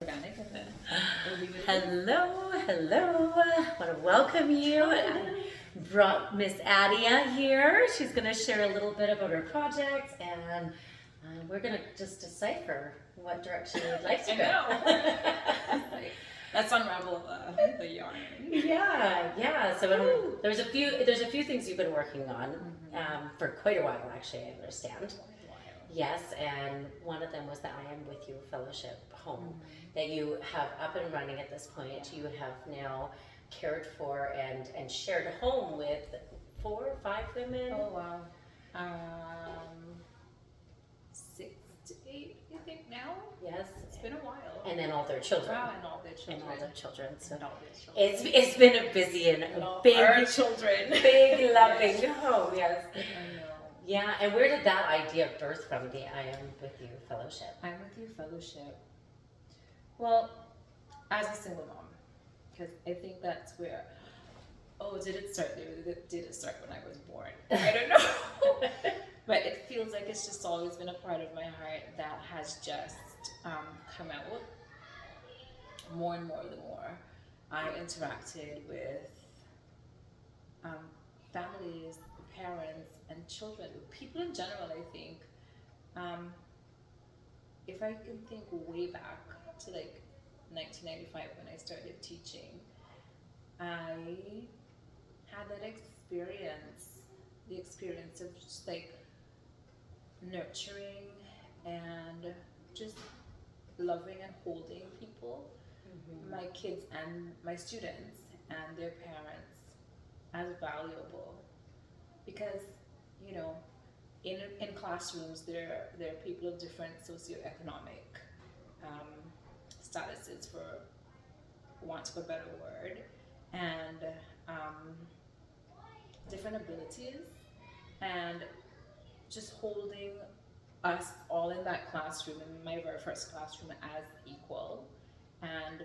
Organic and then we'll leave it. Hello. I want to welcome you. I brought Miss Adia here. She's going to share a little bit about her project, and we're going to just decipher what direction we'd like to go. Let's unravel the yarn. Yeah. So there's a few things you've been working on for quite a while, actually. I understand. Yes, and one of them was the I Am With You Fellowship home that you have up and running at this point. You have now cared for and shared a home with 4 or 5 women. Oh wow. 6 to 8, I think now. Yes, it's been a while. And then all their children. Wow, and all their children. So and all their children. it's been a busy and big our children, big loving home. Yes. I know. Yeah, and where did that idea birth from, the I Am With You Fellowship? I'm With You Fellowship. Well, as a single mom, because I think that's where. Oh, did it start there? Did it start when I was born? I don't know. But it feels like it's just always been a part of my heart that has just come out more and more the more I interacted with families, parents, and children, people in general. I think if I can think way back to like 1995 when I started teaching, I had that experience, the experience of just like nurturing and just loving and holding people, my kids and my students and their parents, as valuable. Because, you know, in classrooms there are people of different socioeconomic statuses, for want of a better word, and different abilities, and just holding us all in that classroom, in my very first classroom, as equal, and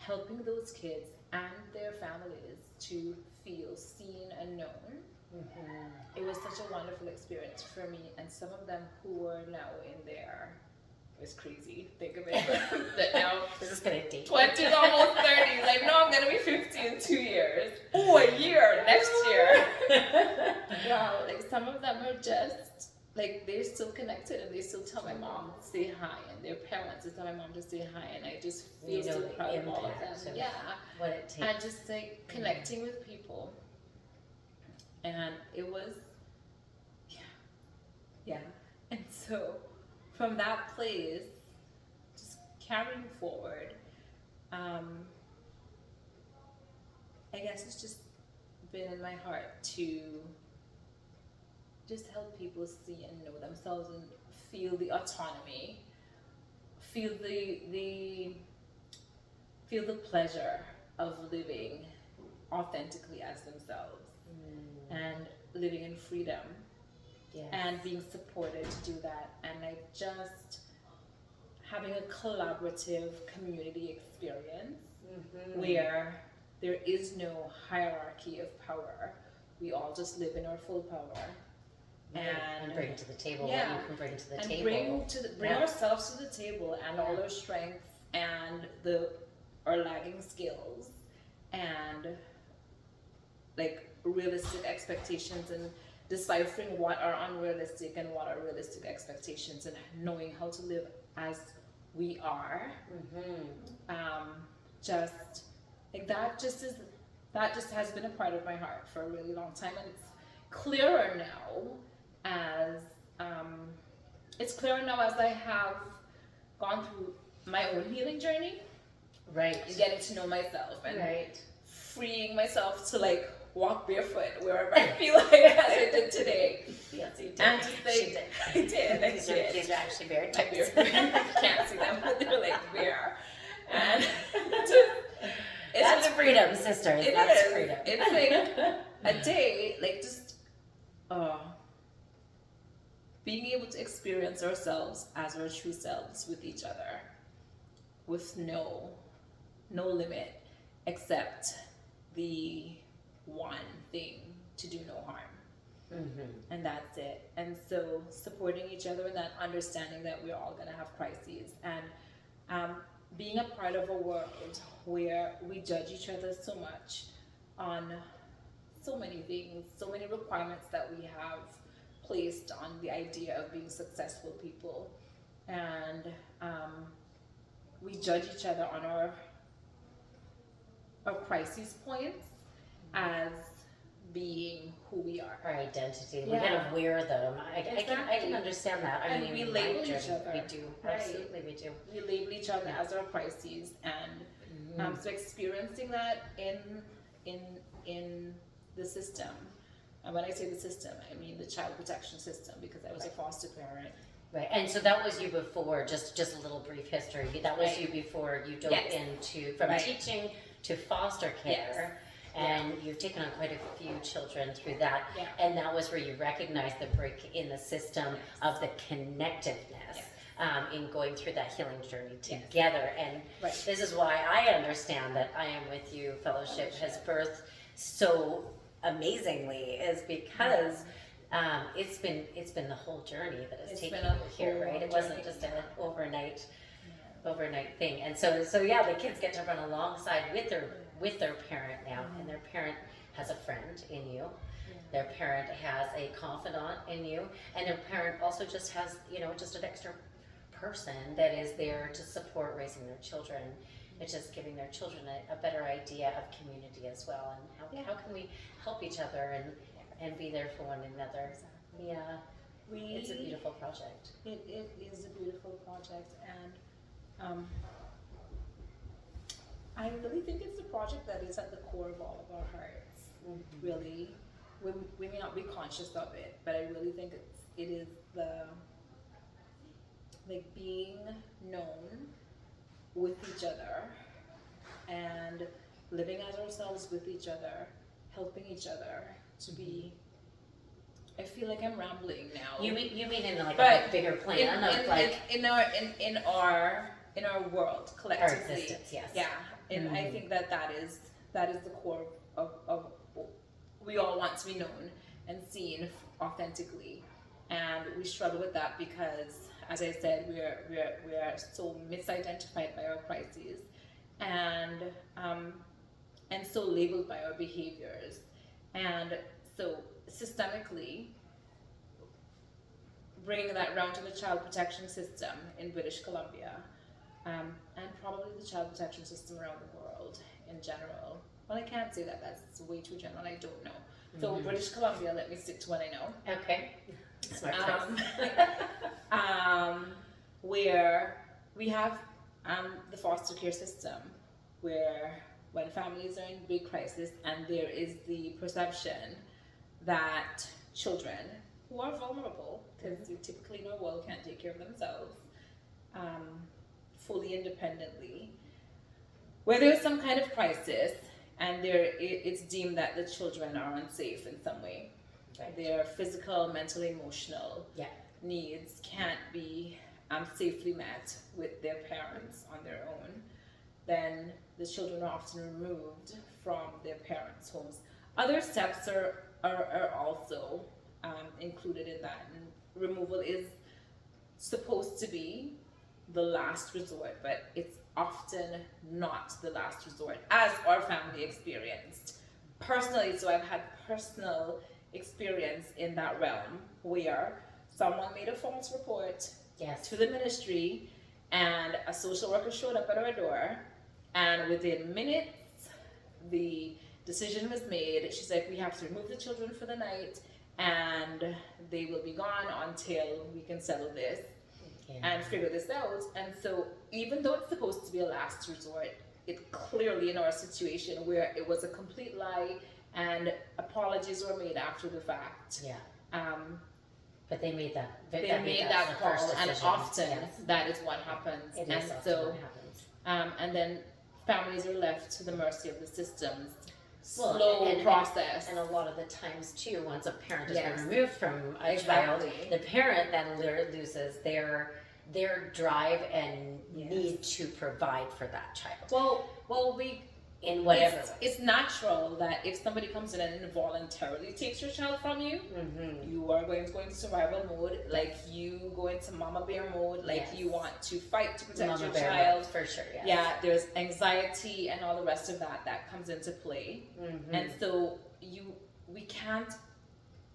helping those kids and their families to feel seen and known. It was such a wonderful experience for me, and some of them who are now in their, it's crazy, think of it, that now This is going to date 20s, almost 30s, like no, I'm going to be 50 in 2 years. Oh, a year, next year. Wow, like some of them are just, like they're still connected, and they still tell my mom to say hi, and their parents tell my mom to say hi, and I just feel so proud of all of them. Yeah, what it takes. and just like connecting with people. And it was, yeah. And so from that place, just carrying forward, I guess it's just been in my heart to just help people see and know themselves and feel the autonomy, feel the pleasure of living authentically as themselves, and living in freedom. Yes. And being supported to do that, and like just having a collaborative community experience where there is no hierarchy of power. We all just live in our full power, and bring to the table what you can bring to the and table. bring ourselves to the table, and all our strengths and our lagging skills, and like realistic expectations, and deciphering what are unrealistic and what are realistic expectations, and knowing how to live as we are. Just like that just has been a part of my heart for a really long time, and it's clearer now as I have gone through my own healing journey, Right. getting to know myself, and Right. freeing myself to like walk barefoot wherever I feel like, as I did today. Yes, you did. And just like, She did. I did. These are actually very I tight. can't see them, but they're like bare. And That's freedom, sisters. That's freedom. It's like a day, like just being able to experience ourselves as our true selves with each other, with no limit, except the one thing: to do no harm. And that's it. And so supporting each other, and that understanding that we're all going to have crises, and being a part of a world where we judge each other so much on so many things, so many requirements that we have placed on the idea of being successful people, and we judge each other on our crisis points as being who we are. Our identity. We Yeah. kind of wear them. I can Exactly. understand that. I And mean, we my label each journey, other, we do. right? Absolutely, we do. We label each other as our crises, and so experiencing that in the system. And when I say the system, I mean the child protection system, because I was a foster parent. Right, and so that was you before, just a little brief history. That was Right. you before you dove Yes. into, from Right. teaching to foster care. And you've taken on quite a few children through that. Yeah. And that was where you recognized the break in the system of the connectiveness in going through that healing journey together. And Right. this is why I understand that I Am With You Fellowship has birthed so amazingly, is because it's been the whole journey that has It's taken been a you here, whole right? It wasn't journey. just an overnight thing. And so yeah, the kids get to run alongside with their parent now, and their parent has a friend in you. Their parent has a confidant in you, and their parent also just has, just an extra person that is there to support raising their children. It's just giving their children a better idea of community as well, and how can we help each other and be there for one another. Yeah, it's a beautiful project. It is a beautiful project, and I really think it's a project that is at the core of all of our hearts. Mm-hmm. Really, we may not be conscious of it, but I really think it is being known with each other and living as ourselves with each other, helping each other to be. I feel like I'm rambling now. You mean in like But a bigger plan of like in our world our collectively. existence? Yes. Yeah, and I think that is the core of we all want to be known and seen authentically, and we struggle with that because, as I said, we are so misidentified by our crises, and so labeled by our behaviors, and so systemically bringing that round to the child protection system in British Columbia, and probably the child protection system around the world in general. Well, I can't say that, that's way too general, I don't know. So British Columbia, let me stick to what I know. Okay. Smart choice. Where we have the foster care system, where when families are in big crisis and there is the perception that children who are vulnerable, because you typically in our world can't take care of themselves fully independently, where there's some kind of crisis and it's deemed that the children are unsafe in some way. Right. Their physical, mental, emotional needs can't be safely met with their parents on their own, then the children are often removed from their parents' homes. Other steps are also included in that, and removal is supposed to be the last resort, but it's often not the last resort, as our family experienced personally. So I've had personal experience in that realm where someone made a false report to the ministry, and a social worker showed up at our door, and within minutes the decision was made. She's like, we have to remove the children for the night and they will be gone until we can settle this and figure this out. And so even though it's supposed to be a last resort, it clearly in our situation where it was a complete lie and apologies were made after the fact. But they made that. They made that call, and often that is what happens. It and is often so, what happens. And then families are left to the mercy of the system's Well, slow process. And a lot of the times too, once a parent is Yes. removed from a child, the parent then loses their drive and need to provide for that child. Well, we in whatever it's natural that if somebody comes in and involuntarily takes your child from you, you are going to go into survival mode, like you go into mama bear mode, like you want to fight to protect your child mode, for sure. Yes. Yeah, there's anxiety and all the rest of that comes into play. And so we can't,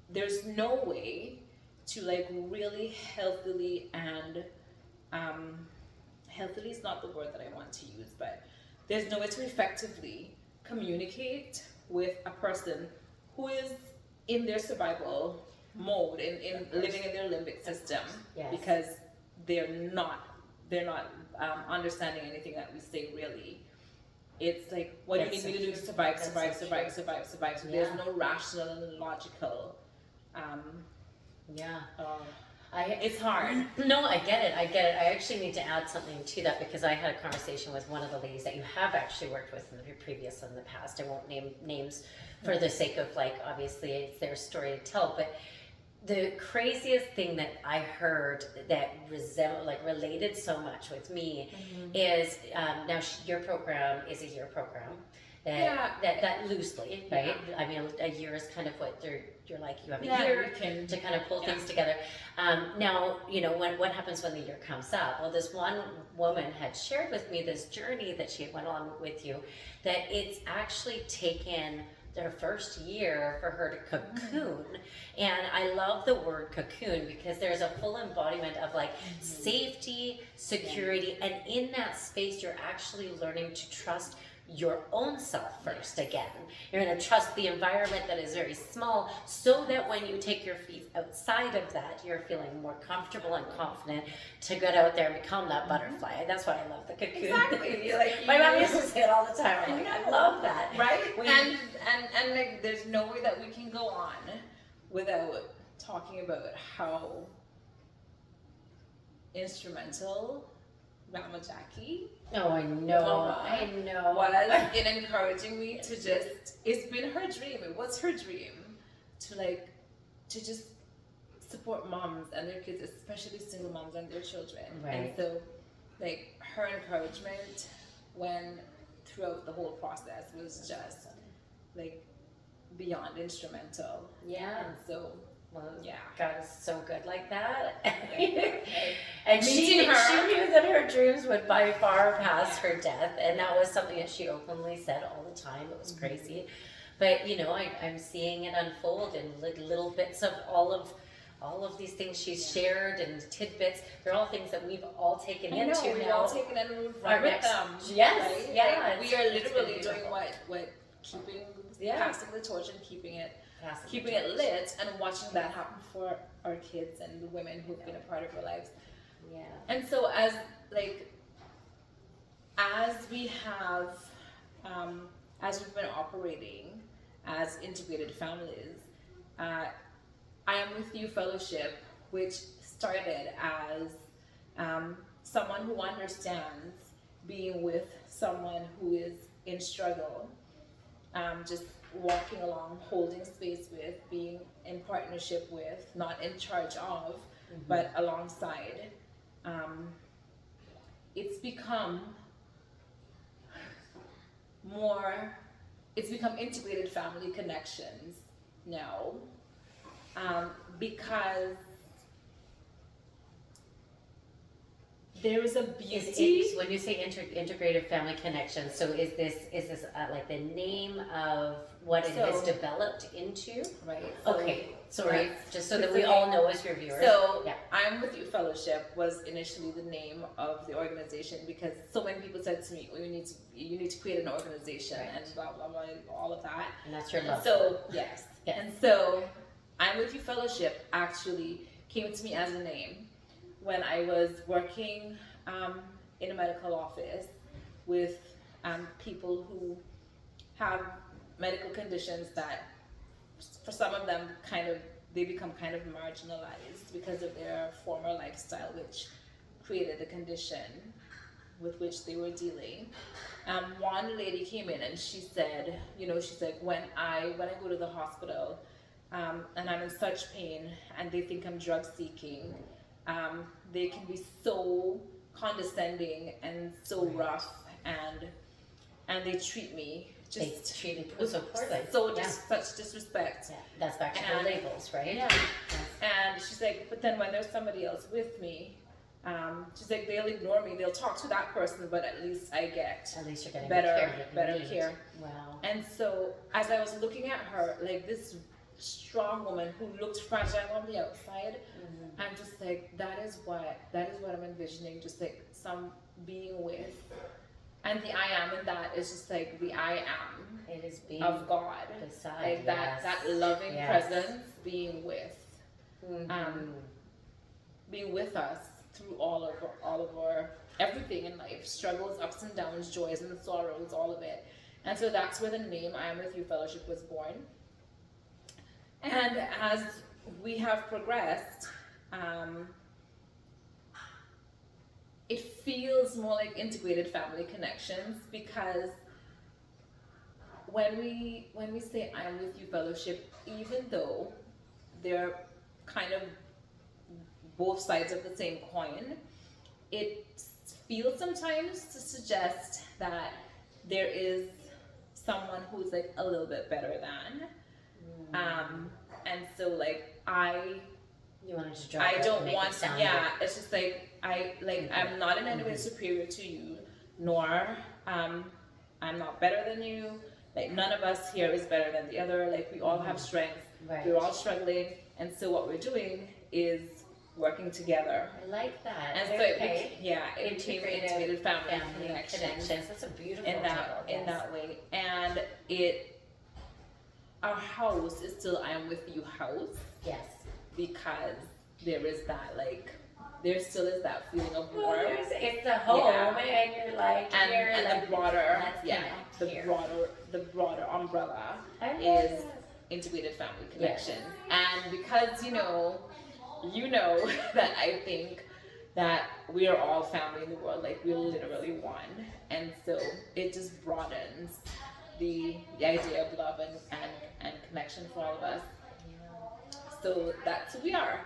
there's no way to like really healthily and healthily is not the word that I want to use, but there's no way to effectively communicate with a person who is in their survival mode, in living in their limbic system, because they're not understanding anything that we say really. It's like, what do you need me to do to survive? So there's no rational and logical. It's hard. No, I get it. I actually need to add something to that, because I had a conversation with one of the ladies that you have actually worked with in the past. I won't name names for the sake of, like, obviously it's their story to tell, but the craziest thing that I heard that related so much with me is now your program is a year program. That loosely, right? Yeah. I mean, a year is kind of what you're like, you have a year to kind of pull things together. Now, you know, what happens when the year comes up? Well, this one woman had shared with me this journey that she went on with you, that it's actually taken their first year for her to cocoon. And I love the word cocoon, because there's a full embodiment of like safety, security, and in that space you're actually learning to trust your own self first again. You're going to trust the environment that is very small, so that when you take your feet outside of that, you're feeling more comfortable and confident to get out there and become that butterfly. That's why I love the cocoon. Exactly. My mom used to say it all the time. I'm like, I love that. Right? And like, there's no way that we can go on without talking about how instrumental Mama Jackie. Oh, I know. Was in encouraging me to just, it's been her dream. It was her dream to just support moms and their kids, especially single moms and their children. Right. And so, like, her encouragement throughout the whole process was just like beyond instrumental. Yeah. And so, God is so good like that. And she knew that her dreams would by far pass her death, and that was something that she openly said all the time. It was crazy. But, you know, I'm seeing it unfold in little bits of all of these things she's shared, and tidbits. They're all things that we've all taken into. We've now. all taken and we've run with them. Yes, right? yeah. Like, we are literally doing what passing the torch and keeping it lit, and watching that happen for our kids and the women who've been a part of our lives. Yeah. And so as we have, as we've been operating as integrated families, I Am With You Fellowship, which started as someone who understands being with someone who is in struggle, just walking along, holding space with, being in partnership with, not in charge of, but alongside. It's become integrated family connections now, because there is a beauty. When you say integrated family connections, so is this like the name of what it has developed into? Right. Okay. Sorry, just so that we all know as your viewers. So, I'm With You Fellowship was initially the name of the organization, because so many people said to me, well, you need to create an organization, and blah blah blah, and all of that. And that's your love. So yes. And so I'm With You Fellowship actually came to me as a name when I was working in a medical office with people who have medical conditions that, for some of them, they become kind of marginalized because of their former lifestyle, which created the condition with which they were dealing. One lady came in and she said, when I go to the hospital and I'm in such pain and they think I'm drug seeking, they can be so condescending and so rough, and they treat me They just treat people so poorly. so Yeah. such disrespect. Yeah, that's back to the And- labels, right? Yeah. Yes. And she's like, but then when there's somebody else with me, she's like, they'll ignore me. They'll talk to that person, but at least I get At least you're getting better, the care that you better need. care. Wow. And so as I was looking at her, like this strong woman who looked fragile on the outside, Mm-hmm. I'm just like, that is what I'm envisioning, just like some being with. And the I am in that is just like the I am It is being of God. beside, Like yes. that loving Yes. presence being with. Mhm. Being with us through all of our everything in life, struggles, ups and downs, joys and sorrows, all of it. And so that's where the name I Am With You Fellowship was born. And as we have progressed, it feels more like integrated family connections, because when we say I Am With You Fellowship, even though they're kind of both sides of the same coin, it feels sometimes to suggest that there is someone who's like a little bit better than. And so like You wanted to drop I it don't and make want it sound it's just like I'm not in any way superior to you, nor I'm not better than you. Like none of us here is better than the other. Like we all have strengths. Right. We're all struggling, and so what we're doing is working together. I like that. And so Okay. it became integrated family connections That's a beautiful in title. in yes. that way. And our house is still I Am With You house, Yes. because there is that there still is that feeling of Well, warmth. it's the home, Yeah. and you're like, you're And like, the broader, let's yeah, connect the here. broader umbrella I love is that. integrated family connections. And because you know that I think that we are all family in the world, like we're literally one, and so it just broadens the idea of love and connection for all of us. So that's who we are.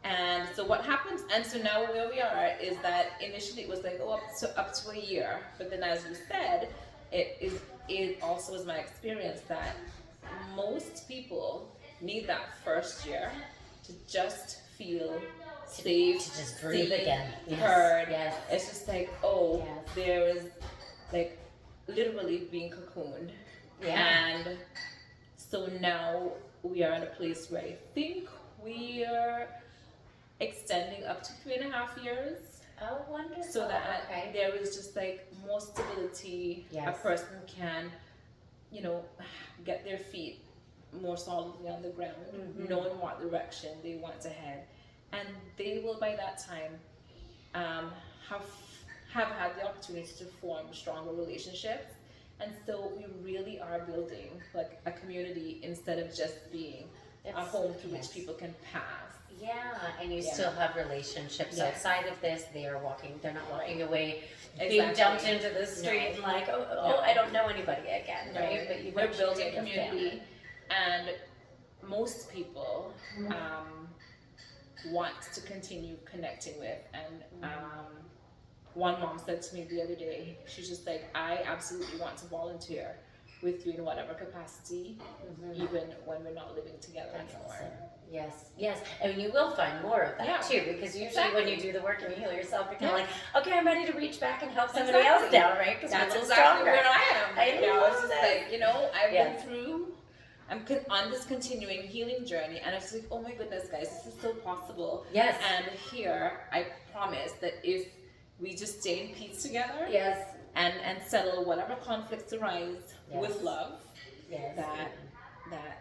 And so what happens, and so now where we are is that initially it was like, up to a year. But then as you said, it also is my experience that most people need that first year to just feel safe, To just breathe seen, again. Yes. heard. Yes. It's just like, Yes. there is like literally being cocooned. Yeah. And so now we are in a place where I think we are extending up to 3.5 years, Oh, wonderful. so that okay. there is just like more stability. Yes. A person can, get their feet more solidly on the ground, Mhm. knowing what direction they want to head, and they will by that time have had the opportunity to form stronger relationships. And so we really are building like a community instead of just being a It's- home through yes. which people can pass. Yeah, and you Yeah. still have relationships Yeah. outside of this. They're not walking Right. away, being Exactly. dumped into the street and like, No. I don't know anybody again, No. right? But you We're mentioned building your community, family. and most people want to continue connecting with. And one mom said to me the other day, she's just like, I absolutely want to volunteer with you in whatever capacity, even when we're not living together That's anymore. awesome. Yes. I mean, you will find more of that Yeah. too, because usually Exactly. when you do the work and you heal yourself, you're kind Yeah. of like, okay, I'm ready to reach back and help somebody Exactly. else down, right? Because That's we're a little exactly stronger. where I am. I It's love just that. like, I've Yes. been through, on this continuing healing journey, and it's like, oh my goodness, guys, this is so possible. Yes. And here, I promise that if we just stay in peace together Yes. and settle whatever conflicts arise Yes. with love, Yes. that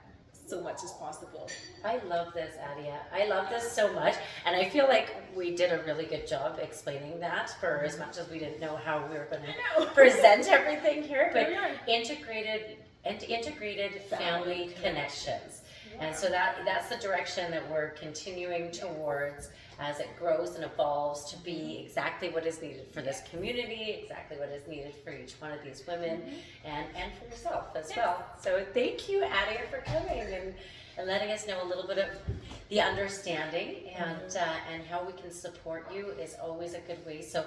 so much is possible. I love this, Adia. I love this so much, and I feel like we did a really good job explaining that. For as much as we didn't know how we were going to present everything here, but Here we are. integrated family connections, and so that's the direction that we're continuing towards as it grows and evolves to be exactly what is needed for this community, exactly what is needed for each one of these women, and for yourself as well. So thank you, Adia, for coming and letting us know a little bit of the understanding and how we can support you is always a good way. So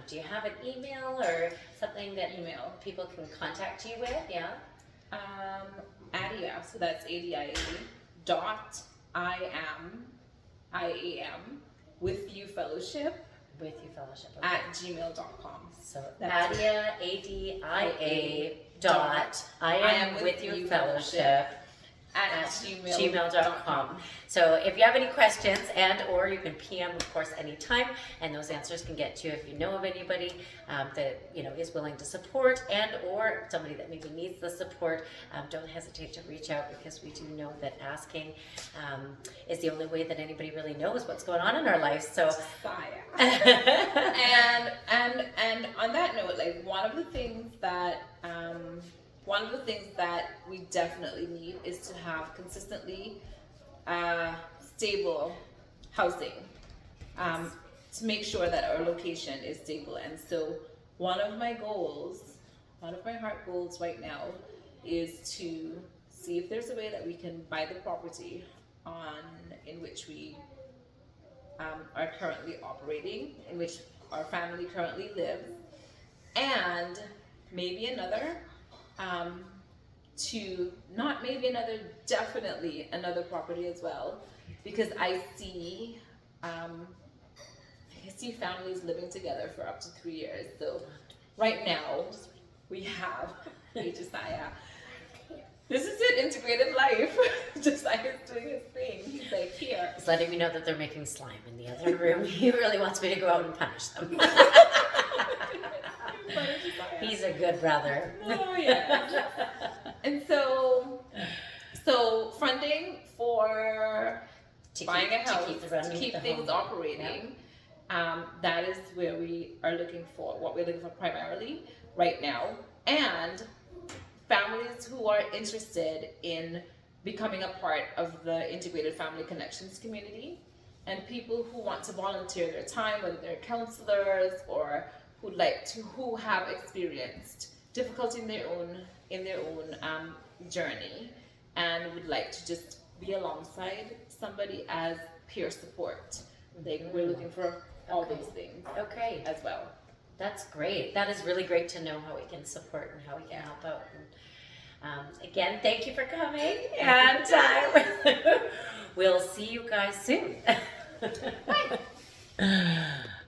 Do you have an email or something that Email. people can contact you with? Yeah. Adia, so that's ADIA dot IAM with you fellowship With you fellowship. Okay. at gmail.com. So That's Adia, ADIA dot I am with you fellowship at gmail.com. So if you have any questions and or you can PM of course anytime, and those answers can get to you if you know of anybody that is willing to support and or somebody that maybe needs the support. Don't hesitate to reach out, because we do know that asking is the only way that anybody really knows what's going on in our lives. So and on that note, like one of the things that we definitely need is to have consistently stable housing, to make sure that our location is stable. And so one of my heart goals right now is to see if there's a way that we can buy the property in which we are currently operating, in which our family currently lives, and maybe another, definitely another property as well, because I see families living together for up to 3 years. So right now we have Josiah. This is it, integrated life. Josiah's doing his thing. He's like, here. He's letting me know that they're making slime in the other room. He really wants me to go out and punish them. He's a good brother. Oh yeah. And so funding for buying a house to keep things operating. That is where we are looking for, what we're looking for primarily right now. And families who are interested in becoming a part of the Integrated Family Connections community, and people who want to volunteer their time, whether they're counselors or who have experienced difficulty in their own journey, and would like to just be alongside somebody as peer support. We're looking for all those things. Okay. As well. That's great. That is really great to know how we can support and how we can help out. And, again, thank you for coming, and we'll see you guys soon. Bye.